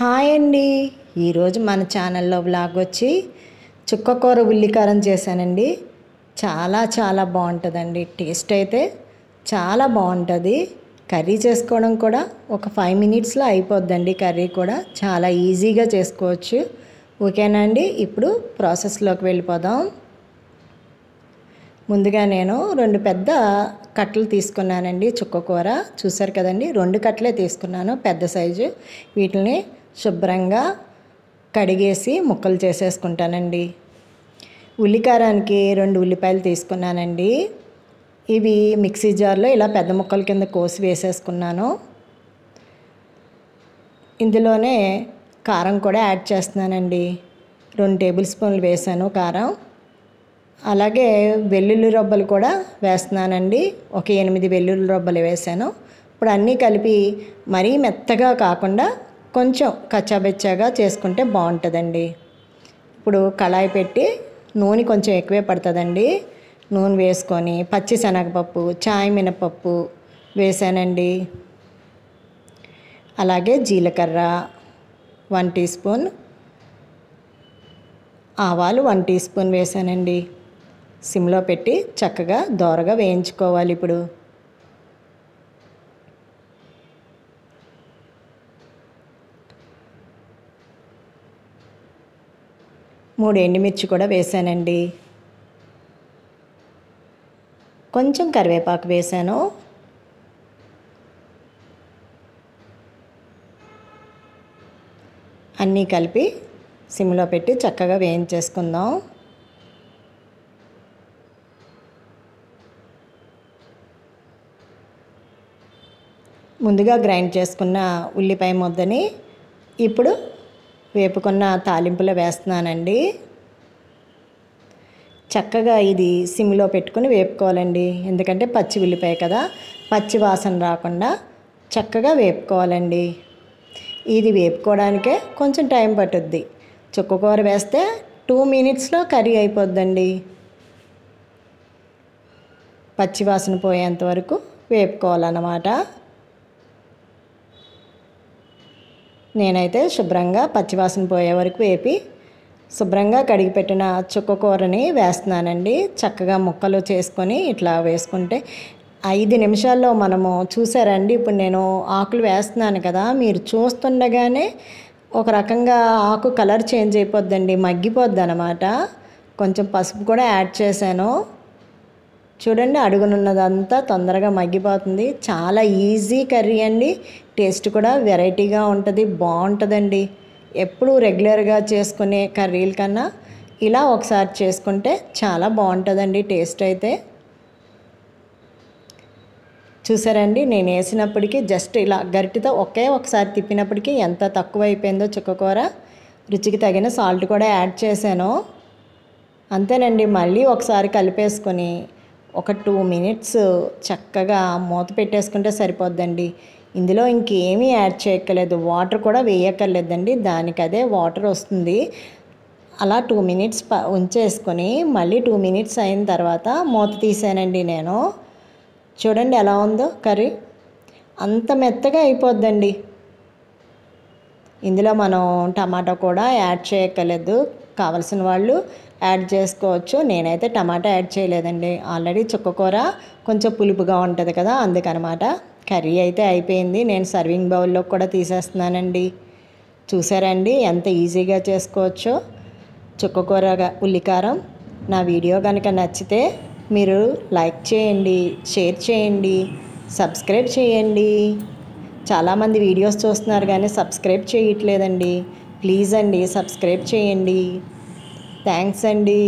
Hi అండి. ఈరోజు మన ఛానల్లో వ్లాగ్ వచ్చి చుక్కకూర ఉల్లికారం చేశానండి. చాలా బాగుంటుందండి. టేస్ట్ అయితే చాలా బాగుంటుంది. కర్రీ చేసుకోవడం కూడా ఒక 5 మినిట్స్లో అయిపోద్దండి. కర్రీ కూడా చాలా ఈజీగా చేసుకోవచ్చు. ఓకేనా అండి? ఇప్పుడు ప్రాసెస్లోకి వెళ్ళిపోదాం. ముందుగా నేను 2 పెద్ద కట్టలు తీసుకున్నానండి. చుక్కకూర చూసారు కదండి, 2 కట్టలే తీసుకున్నాను, పెద్ద సైజు. వీటిని శుభ్రంగా కడిగేసి ముక్కలు చేసేసుకుంటానండి. ఉల్లికారానికి 2 ఉల్లిపాయలు తీసుకున్నానండి. ఇవి మిక్సీ జార్లో ఇలా పెద్ద ముక్కల కింద కోసి వేసేసుకున్నాను. ఇందులోనే కారం కూడా యాడ్ చేస్తున్నానండి. 2 టేబుల్ స్పూన్లు వేసాను కారం. అలాగే వెల్లుల్లి రబ్బలు కూడా వేస్తున్నానండి. ఒక 8 వెల్లుల్లి రబ్బలు వేసాను. ఇప్పుడు అన్నీ కలిపి మరీ మెత్తగా కాకుండా కొంచెం కచ్చాబెచ్చాగా చేసుకుంటే బాగుంటుందండి. ఇప్పుడు కళాయి పెట్టి నూనె కొంచెం ఎక్కువే పడుతుందండి. నూనె వేసుకొని పచ్చిశనగపప్పు, చాయ్ మినపప్పు వేసానండి. అలాగే జీలకర్ర 1 టీ స్పూన్, ఆవాలు 1 టీ స్పూన్ వేసానండి. సిమ్లో పెట్టి చక్కగా దోరగా వేయించుకోవాలి. ఇప్పుడు 3 ఎండుమిర్చి కూడా వేసానండి. కొంచెం కరివేపాకు వేసాను. అన్నీ కలిపి సిమ్లో పెట్టి చక్కగా వేయించేసుకుందాం. ముందుగా గ్రైండ్ చేసుకున్న ఉల్లిపాయ ముద్దని ఇప్పుడు వేపుకున్న తాలింపులో వేస్తున్నానండి. చక్కగా ఇది సిమ్లో పెట్టుకుని వేపుకోవాలండి. ఎందుకంటే పచ్చి ఉల్లిపాయ కదా, పచ్చి వాసన రాకుండా చక్కగా వేపుకోవాలండి. ఇది వేపుకోవడానికే కొంచెం టైం పట్టుద్ది. చుక్కకూర వేస్తే 2 మినిట్స్లో కర్రీ అయిపోద్దండి. పచ్చి వాసన పోయేంత వరకు వేపుకోవాలన్నమాట. నేనైతే శుభ్రంగా పచ్చివాసన పోయే వరకు వేపి శుభ్రంగా కడిగి పెట్టిన చుక్కకూరని వేస్తున్నానండి. చక్కగా ముక్కలు చేసుకొని ఇట్లా వేసుకుంటే 5 నిమిషాల్లో మనము చూసారండి. ఇప్పుడు నేను ఆకులు వేస్తున్నాను కదా, మీరు చూస్తుండగానే ఒక రకంగా ఆకు కలర్ చేంజ్ అయిపోద్దండి, మగ్గిపోద్ది అన్నమాట. కొంచెం పసుపు కూడా యాడ్ చేశాను. చూడండి, అడుగునున్నదంతా తొందరగా మగ్గిపోతుంది. చాలా ఈజీ కర్రీ అండి. టేస్ట్ కూడా వెరైటీగా ఉంటుంది, బాగుంటుందండి. ఎప్పుడు రెగ్యులర్గా చేసుకునే కర్రీల కన్నా ఇలా ఒకసారి చేసుకుంటే చాలా బాగుంటుందండి టేస్ట్ అయితే. చూసారండి, నేను వేసినప్పటికీ జస్ట్ ఇలా గరిటెతో ఒకసారి తిప్పినప్పటికీ ఎంత తక్కువ అయిపోయిందో చుక్కకూర. రుచికి తగిన సాల్ట్ కూడా యాడ్ చేశాను. అంతేనండి. మళ్ళీ ఒకసారి కలిపేసుకొని ఒక 2 మినిట్స్ చక్కగా మూత పెట్టేసుకుంటే సరిపోద్దండి. ఇందులో ఇంకేమీ యాడ్ చేయక్కర్లేదు, వాటర్ కూడా వేయక్కర్లేదండి. దానికి అదే వాటర్ వస్తుంది. అలా 2 మినిట్స్ ఉంచేసుకొని మళ్ళీ 2 మినిట్స్ అయిన తర్వాత మూత తీసానండి నేను. చూడండి ఎలా ఉందో కర్రీ, అంత మెత్తగా అయిపోద్దండి. ఇందులో మనం టమాటా కూడా యాడ్ చేయక్కర్లేదు. కావలసిన వాళ్ళు యాడ్ చేసుకోవచ్చు. నేనైతే టమాటా యాడ్ చేయలేదండి. ఆల్రెడీ చుక్కకూర కొంచెం పులుపుగా ఉంటుంది కదా, అందుకనమాట. కర్రీ అయితే అయిపోయింది. నేను సర్వింగ్ బౌల్లో కూడా తీసేస్తున్నానండి. చూసారండి ఎంత ఈజీగా చేసుకోవచ్చో చుక్కకూర ఉల్లికారం. నా వీడియో కనుక నచ్చితే మీరు లైక్ చేయండి, షేర్ చేయండి, సబ్స్క్రైబ్ చేయండి. చాలామంది వీడియోస్ చూస్తున్నారు కానీ సబ్స్క్రైబ్ చేయట్లేదండి. ప్లీజ్ అండి, సబ్స్క్రైబ్ చేయండి. థ్యాంక్స్ అండి.